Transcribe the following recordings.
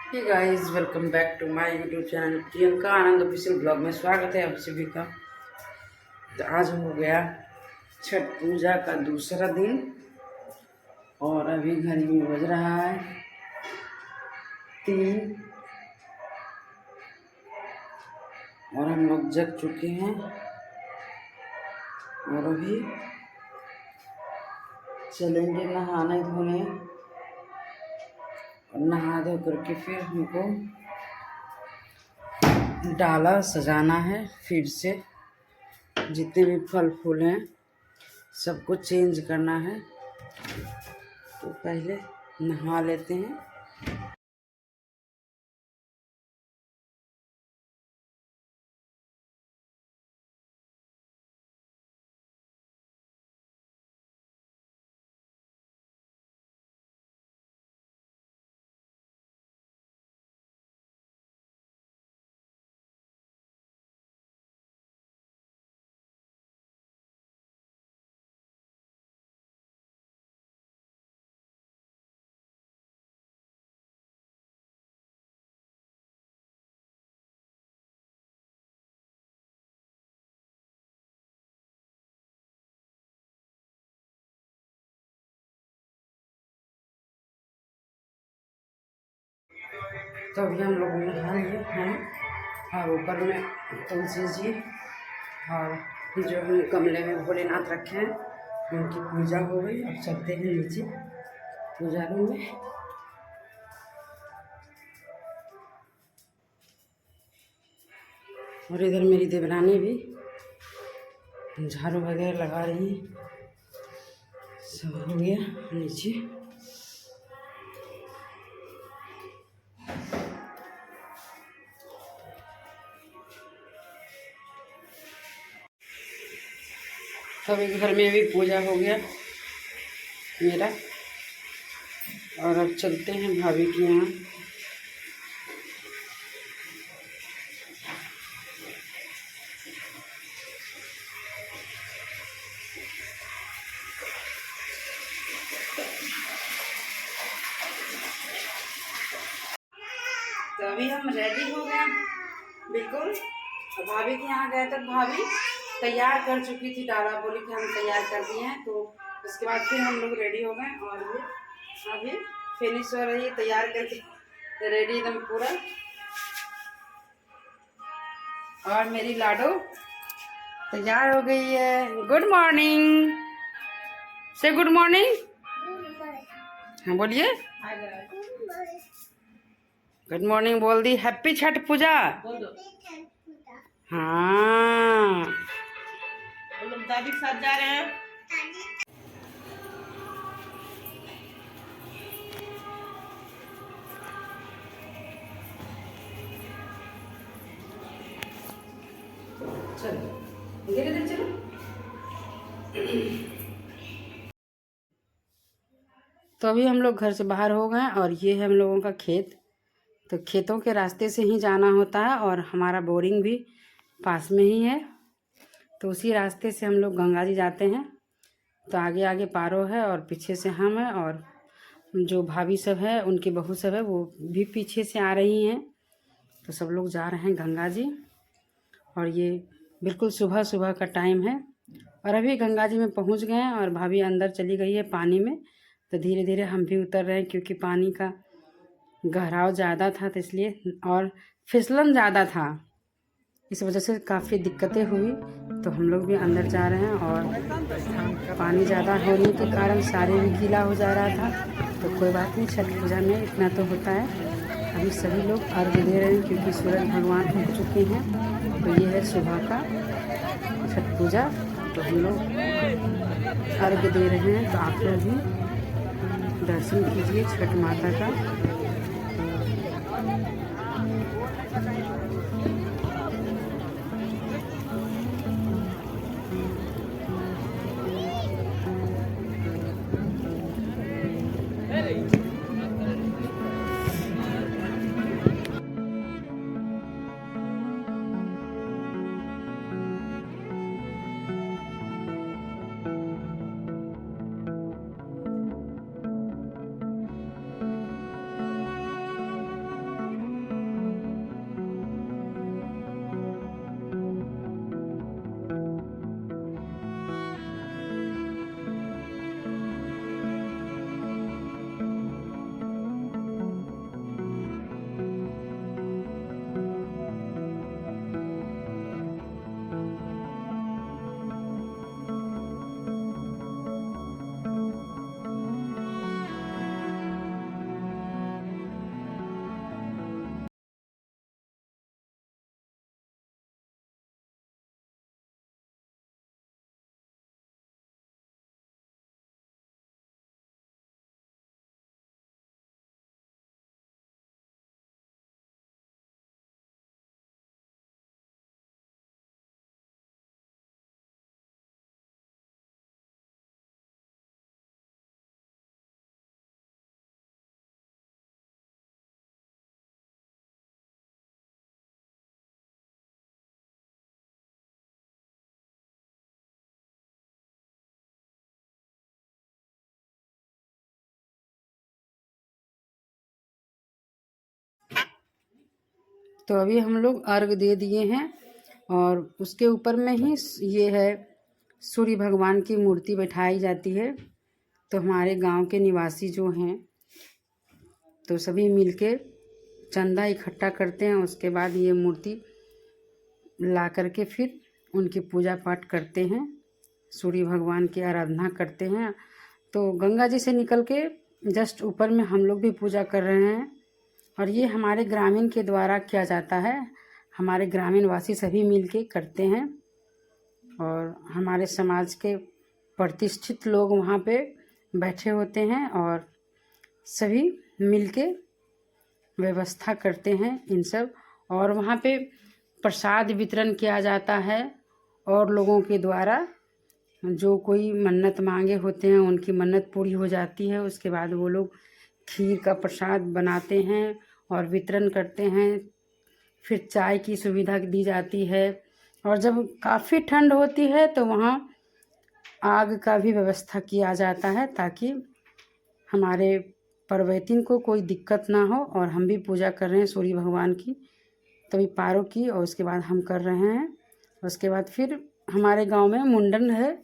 Hey guys, welcome back to my YouTube channel Priyanka Anand official blog में स्वागत है आप सभी का। तो आज हो गया छठ पूजा का दूसरा दिन और अभी घड़ी में बज रहा है 3 और हम लोग जग चुके हैं और अभी चलेंगे नहाने धोने और नहा धो करके फिर हमको डाला सजाना है। फिर से जितने भी फल फूल हैं सबको चेंज करना है, तो पहले नहा लेते हैं। तो अभी हम लोग नहा लिए हैं और ऊपर में तुलसी जी और जो हम गमले में भोलेनाथ रखे हैं उनकी पूजा हो गई। अब चलते हैं नीचे पूजा रूम में। और इधर मेरी देवरानी भी झाड़ू वगैरह लगा रही हैं। सब हो गया नीचे। तो अभी घर में भी पूजा हो गया मेरा और अब चलते हैं भाभी के यहाँ। तो अभी हम रेडी हो गए बिल्कुल। और भाभी के यहाँ गए तक भाभी तैयार कर चुकी थी डाला, बोली कि हम तैयार कर दिए हैं। तो उसके बाद फिर हम लोग रेडी हो गए और ये अभी फिनिश हो रही है तैयार करके रेडी एकदम पूरा। और मेरी लाडो तैयार हो गई है। गुड मॉर्निंग, से गुड मॉर्निंग। हाँ बोलिए, गुड मॉर्निंग बोल दी। हैप्पी छठ पूजा। हाँ, दादी के साथ जा रहे हैं। चलो धीरे धीरे चलो। तो अभी हम लोग घर से बाहर हो गए और ये है हम लोगों का खेत। तो खेतों के रास्ते से ही जाना होता है और हमारा बोरिंग भी पास में ही है। तो उसी रास्ते से हम लोग गंगा जी जाते हैं। तो आगे आगे पारो है और पीछे से हम है और जो भाभी सब है उनकी बहू सब है वो भी पीछे से आ रही हैं। तो सब लोग जा रहे हैं गंगा जी। और ये बिल्कुल सुबह सुबह का टाइम है और अभी गंगा जी में पहुंच गए हैं और भाभी अंदर चली गई है पानी में। तो धीरे धीरे हम भी उतर रहे हैं क्योंकि पानी का गहराव ज़्यादा था तो इसलिए, और फिसलन ज़्यादा था, इस वजह से काफ़ी दिक्कतें हुई। तो हम लोग भी अंदर जा रहे हैं और पानी ज़्यादा होने के कारण सारे भी गीला हो जा रहा था। तो कोई बात नहीं, छठ पूजा में इतना तो होता है। अभी सभी लोग अर्घ्य दे रहे हैं क्योंकि सूरज भगवान हो चुके हैं। तो ये है सुबह का छठ पूजा। तो हम लोग अर्घ्य दे रहे हैं। तो आप लोग भी दर्शन कीजिए छठ माता का। तो अभी हम लोग अर्घ दे दिए हैं और उसके ऊपर में ही ये है सूर्य भगवान की मूर्ति बैठाई जाती है। तो हमारे गांव के निवासी जो हैं तो सभी मिलके चंदा इकट्ठा करते हैं। उसके बाद ये मूर्ति ला करके फिर उनकी पूजा पाठ करते हैं, सूर्य भगवान की आराधना करते हैं। तो गंगा जी से निकल के जस्ट ऊपर में हम लोग भी पूजा कर रहे हैं और ये हमारे ग्रामीण के द्वारा किया जाता है। हमारे ग्रामीण वासी सभी मिलके करते हैं और हमारे समाज के प्रतिष्ठित लोग वहाँ पे बैठे होते हैं और सभी मिलके व्यवस्था करते हैं इन सब। और वहाँ पे प्रसाद वितरण किया जाता है और लोगों के द्वारा जो कोई मन्नत मांगे होते हैं उनकी मन्नत पूरी हो जाती है। उसके बाद वो लोग खीर का प्रसाद बनाते हैं और वितरण करते हैं। फिर चाय की सुविधा दी जाती है और जब काफ़ी ठंड होती है तो वहाँ आग का भी व्यवस्था किया जाता है ताकि हमारे परवैतिन को कोई दिक्कत ना हो। और हम भी पूजा कर रहे हैं सूर्य भगवान की, तभी पारों की, और उसके बाद हम कर रहे हैं। उसके बाद फिर हमारे गांव में मुंडन है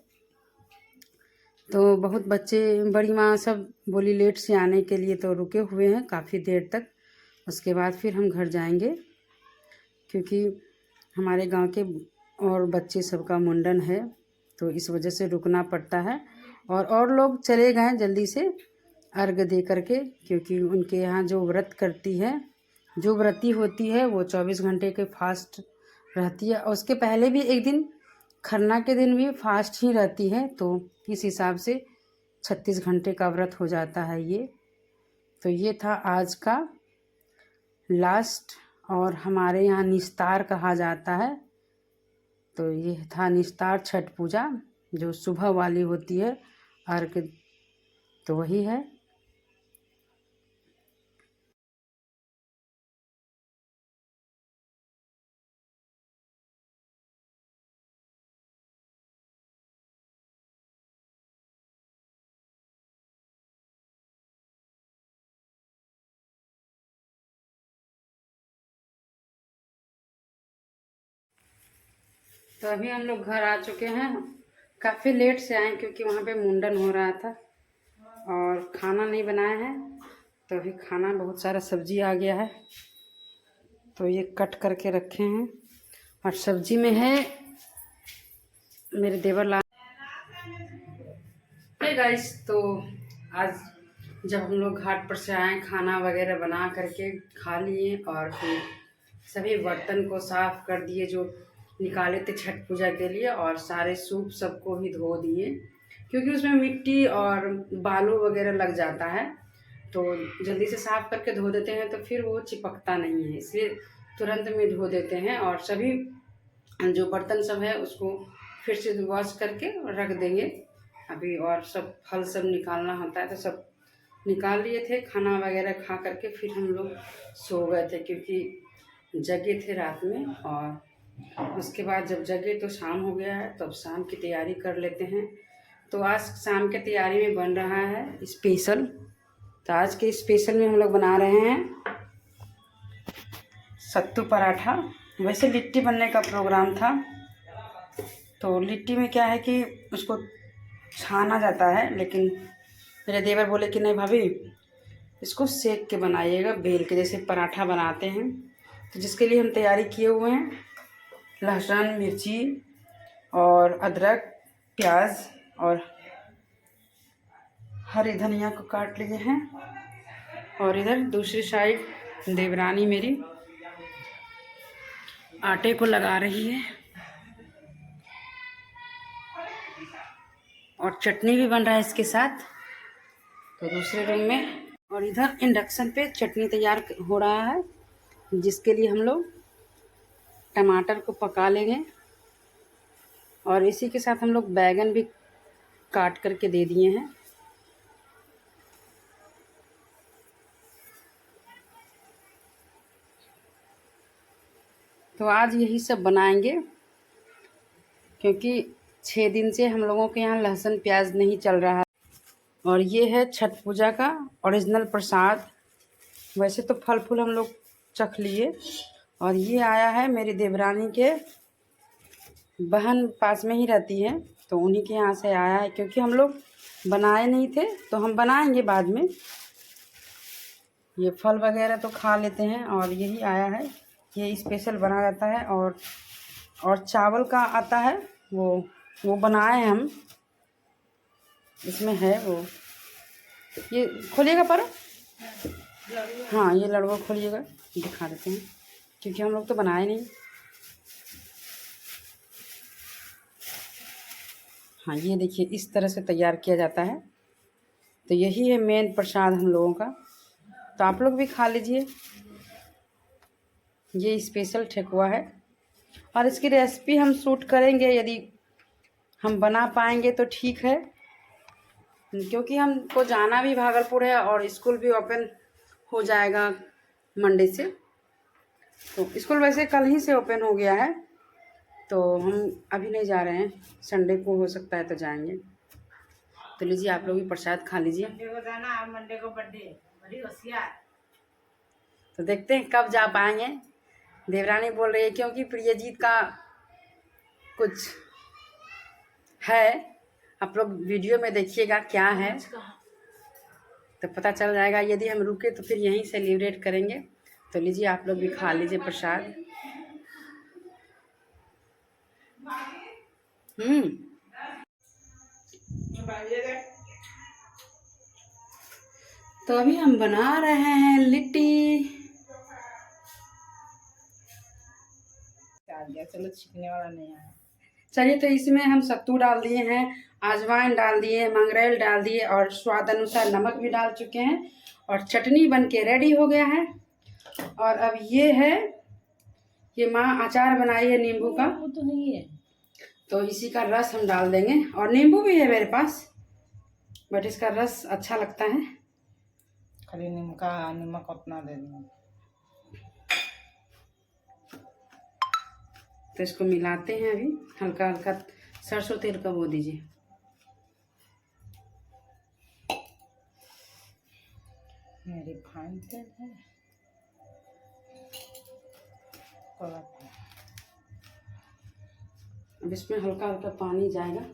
तो बहुत बच्चे बड़ी माँ सब बोली लेट से आने के लिए, तो रुके हुए हैं काफ़ी देर तक। उसके बाद फिर हम घर जाएंगे क्योंकि हमारे गांव के और बच्चे सबका मुंडन है तो इस वजह से रुकना पड़ता है। और लोग चले गए जल्दी से अर्घ दे करके, क्योंकि उनके यहाँ जो व्रत करती है, जो व्रती होती है वो 24 घंटे के फास्ट रहती है और उसके पहले भी एक दिन खरना के दिन भी फास्ट ही रहती है। तो इस हिसाब से 36 घंटे का व्रत हो जाता है ये। तो ये था आज का लास्ट, और हमारे यहाँ निस्तार कहा जाता है। तो ये था निस्तार छठ पूजा जो सुबह वाली होती है अर्घ, तो वही है। तो अभी हम लोग घर आ चुके हैं, काफ़ी लेट से आए क्योंकि वहाँ पे मुंडन हो रहा था और खाना नहीं बनाया है। तो अभी खाना बहुत सारा सब्जी आ गया है तो ये कट करके रखे हैं और सब्जी में है मेरे देवर ला। हे गाइस, तो आज जब हम लोग घाट पर से आए खाना वगैरह बना करके खा लिए और फिर सभी बर्तन को साफ़ कर दिए जो निकाले थे छठ पूजा के लिए, और सारे सूप सबको भी धो दिए क्योंकि उसमें मिट्टी और बालू वगैरह लग जाता है। तो जल्दी से साफ़ करके धो देते हैं तो फिर वो चिपकता नहीं है, इसलिए तुरंत में धो देते हैं। और सभी जो बर्तन सब है उसको फिर से वॉश करके रख देंगे अभी। और सब फल सब निकालना होता है तो सब निकाल लिए थे। खाना वगैरह खा करके फिर हम लोग सो गए थे क्योंकि जगे थे रात में। और उसके बाद जब जगे तो शाम हो गया है, तो अब शाम की तैयारी कर लेते हैं। तो आज शाम के तैयारी में बन रहा है स्पेशल। तो आज के स्पेशल में हम लोग बना रहे हैं सत्तू पराठा। वैसे लिट्टी बनने का प्रोग्राम था, तो लिट्टी में क्या है कि उसको छाना जाता है, लेकिन मेरे देवर बोले कि नहीं भाभी इसको सेक के बनाइएगा, बेल के जैसे पराठा बनाते हैं। तो जिसके लिए हम तैयारी किए हुए हैं, लहसुन मिर्ची और अदरक प्याज और हरी धनिया को काट लिए हैं। और इधर दूसरी साइड देवरानी मेरी आटे को लगा रही है और चटनी भी बन रहा है इसके साथ, तो दूसरे रूम में। और इधर इंडक्शन पे चटनी तैयार हो रहा है जिसके लिए हम लोग टमाटर को पका लेंगे और इसी के साथ हम लोग बैगन भी काट करके दे दिए हैं। तो आज यही सब बनाएंगे क्योंकि 6 दिन से हम लोगों के यहाँ लहसुन प्याज नहीं चल रहा है। और ये है छठ पूजा का ओरिजिनल प्रसाद। वैसे तो फल फूल हम लोग चख लिए और ये आया है मेरी देवरानी के बहन पास में ही रहती है, तो उन्हीं के यहाँ से आया है, क्योंकि हम लोग बनाए नहीं थे तो हम बनाएंगे बाद में। ये फल वगैरह तो खा लेते हैं, और यही आया है, ये स्पेशल बना जाता है। और चावल का आता है, वो बनाए हैं हम। इसमें है वो, ये खोलिएगा पर, हाँ ये लड़वा खोलिएगा, दिखा देते हैं, क्योंकि हम लोग तो बनाए नहीं। हाँ ये देखिए, इस तरह से तैयार किया जाता है। तो यही है मेन प्रसाद हम लोगों का, तो आप लोग भी खा लीजिए। ये स्पेशल ठेकुआ है, और इसकी रेसिपी हम शूट करेंगे, यदि हम बना पाएंगे तो ठीक है, क्योंकि हमको जाना भी भागलपुर है और स्कूल भी ओपन हो जाएगा मंडे से। तो स्कूल वैसे कल ही से ओपन हो गया है, तो हम अभी नहीं जा रहे हैं, संडे को हो सकता है तो जाएंगे। तो लीजिए आप लोग भी प्रसाद खा लीजिए। मंडे को जाना, मंडे को बर्थडे, बड़ी होशियार। तो देखते हैं कब जा पाएंगे। देवरानी बोल रही है, क्योंकि प्रियजीत का कुछ है, आप लोग वीडियो में देखिएगा क्या है, तो पता चल जाएगा। यदि हम रुके तो फिर यहीं सेलिब्रेट करेंगे। तो लीजिए आप लोग भी खा लीजिए प्रसाद। तो अभी हम बना रहे हैं लिट्टी। चलो छिपने वाला नहीं है। चलिए, तो इसमें हम सत्तू डाल दिए हैं, अजवाइन डाल दिए, मंगरेल डाल दिए, और स्वाद अनुसार नमक भी डाल चुके हैं, और चटनी बन के रेडी हो गया है। और अब ये है, ये माँ अचार बनाई है नींबू का, वो तो नहीं है, तो इसी का रस हम डाल देंगे। और नींबू भी है मेरे पास, बट इसका रस अच्छा लगता है। खाली नमक उतना दे दूँगा। तो इसको मिलाते हैं अभी, हल्का हल्का सरसों तेल का वो दीजिए। मेरी फाइन तेल है, अब इसमें हल्का हल्का पानी जाएगा।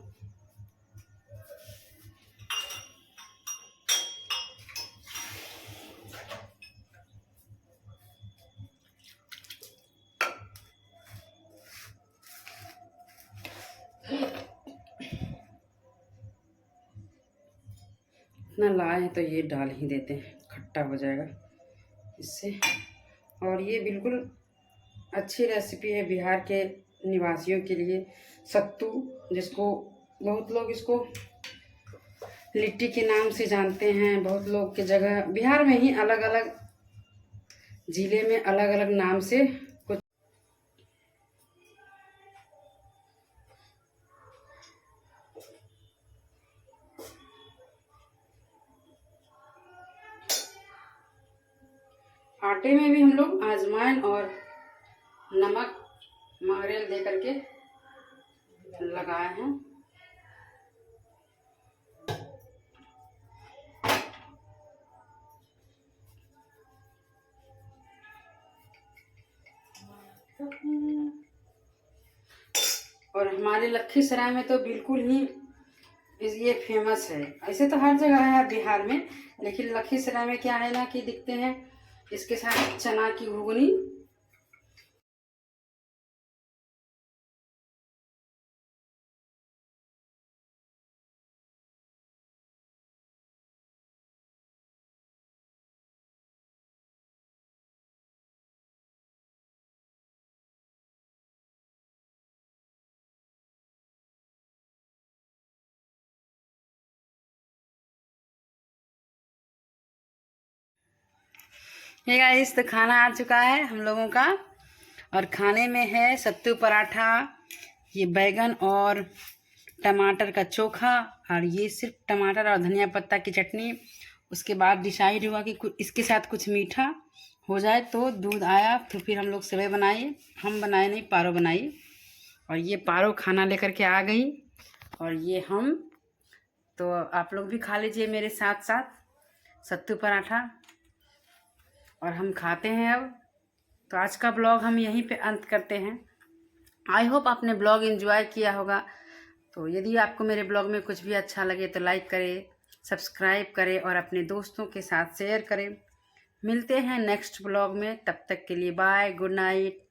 इतना लाए हैं तो ये डाल ही देते हैं, खट्टा हो जाएगा इससे। और ये बिल्कुल अच्छी रेसिपी है बिहार के निवासियों के लिए, सत्तू, जिसको बहुत लोग इसको लिट्टी के नाम से जानते हैं। बहुत लोग के जगह बिहार में ही अलग अलग ज़िले में अलग अलग नाम से कुछ। आटे में भी हम लोग अजवाइन और नमक मंगरेल दे करके लगाए हैं। और हमारे लखीसराय में तो बिल्कुल ही ये फेमस है। ऐसे तो हर जगह है बिहार में, लेकिन लखीसराय में क्या है ना कि दिखते हैं इसके साथ चना की घुगनी। ये गाइस, तो खाना आ चुका है हम लोगों का, और खाने में है सत्तू पराठा, ये बैगन और टमाटर का चोखा, और ये सिर्फ टमाटर और धनिया पत्ता की चटनी। उसके बाद डिसाइड हुआ कि इसके साथ कुछ मीठा हो जाए, तो दूध आया, तो फिर हम लोग सेवई बनाए। हम बनाए नहीं, पारो बनाई, और ये पारो खाना लेकर के आ गई, और ये हम। तो आप लोग भी खा लीजिए मेरे साथ साथ सत्तू पराठा, और हम खाते हैं अब। तो आज का ब्लॉग हम यहीं पे अंत करते हैं। आई होप आपने ब्लॉग एंजॉय किया होगा। तो यदि आपको मेरे ब्लॉग में कुछ भी अच्छा लगे तो लाइक करें, सब्सक्राइब करें और अपने दोस्तों के साथ शेयर करें। मिलते हैं नेक्स्ट ब्लॉग में, तब तक के लिए बाय, गुड नाइट।